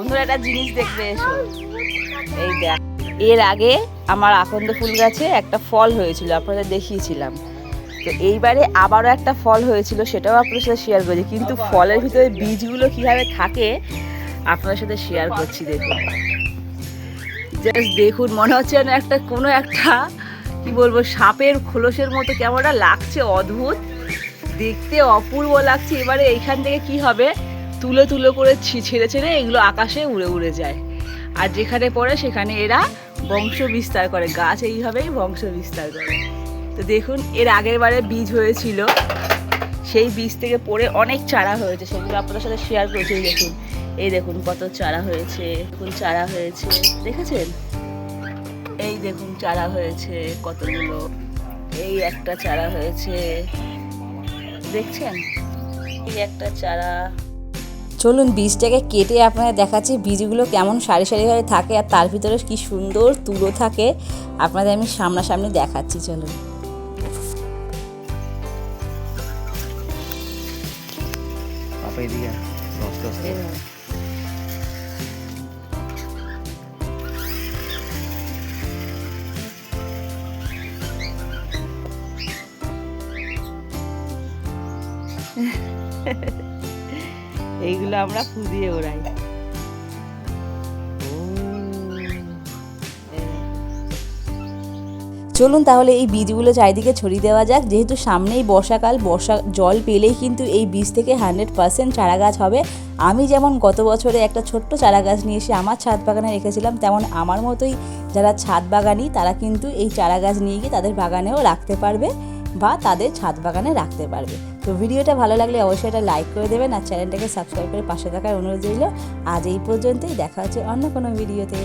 বন্ধুরা একটা জিনিস দেখবে এসো। এই দেখ, এর আগে আমার আকন্দ ফুল গাছে একটা ফল হয়েছিল, আপনাদের দেখিয়েছিলাম। তো এইবারে আবারও একটা ফল হয়েছিল, সেটাও আপনাদের সাথে শেয়ার করেছি। কিন্তু ফলের ভিতরে বীজগুলো কিভাবে থাকে আপনাদের সাথে শেয়ার করছি। দেখুন, জাস্ট দেখুন, মনে হচ্ছে যেন একটা কোনো একটা কি বলবো সাপের খোলসের মতো কেমন লাগছে, অদ্ভুত দেখতে, অপূর্ব লাগছে। এবারে এইখান থেকে কি হবে, তুলো তুলো করে ছেড়ে ছেড়ে এগুলো আকাশে উড়ে উড়ে যায়, আর যেখানে পড়ে সেখানে এরা বংশ বিস্তার করে, গাছ এইভাবেই বংশ বিস্তার করে। তো দেখুন, এর আগের বারে বীজ হয়েছিল, সেই বীজ থেকে পড়ে অনেক চারা হয়েছে, সেগুলো আপনাদের সাথে শেয়ার করেছি। দেখুন, এই দেখুন কত চারা হয়েছে, দেখুন চারা হয়েছে, দেখেছেন? এই দেখুন চারা হয়েছে কতগুলো, এই একটা চারা হয়েছে, দেখছেন? এই একটা চারা। চলুন বীজটাকে কেটে আপনাদের দেখাচ্ছি বীজগুলো কেমন সারি সারিভাবে থাকে, আর তার ভিতরে কি সুন্দর তুলো থাকে আপনাদের আমি সামনাসামনি দেখাচ্ছি। চলুন। এইগুলো আমরা ফু দিয়ে ওড়াই। চলুন তাহলে এই বীজগুলো চারিদিকে ছড়িয়ে দেওয়া যাক। যেহেতু সামনেই বর্ষাকাল, বর্ষা জল পেলেই কিন্তু এই বীজ থেকে 100% চারা গাছ হবে। আমি যেমন গত বছরে একটা ছোট্ট চারা গাছ নিয়ে এসে আমার ছাদ বাগানে রেখেছিলাম, তেমন আমার মতোই যারা ছাদ বাগানি তারা কিন্তু এই চারা গাছ নিয়ে গিয়ে তাদের বাগানেও রাখতে পারবে বা তাদের ছাদ বাগানে রাখতে পারবে। তো ভিডিওটা ভালো লাগলে অবশ্যই এটা লাইক করে দেবেন, আর চ্যানেলটাকে সাবস্ক্রাইব করে পাশে থাকার অনুরোধ রইল। আজ এই পর্যন্তই, দেখা হচ্ছে অন্য কোনো ভিডিওতে।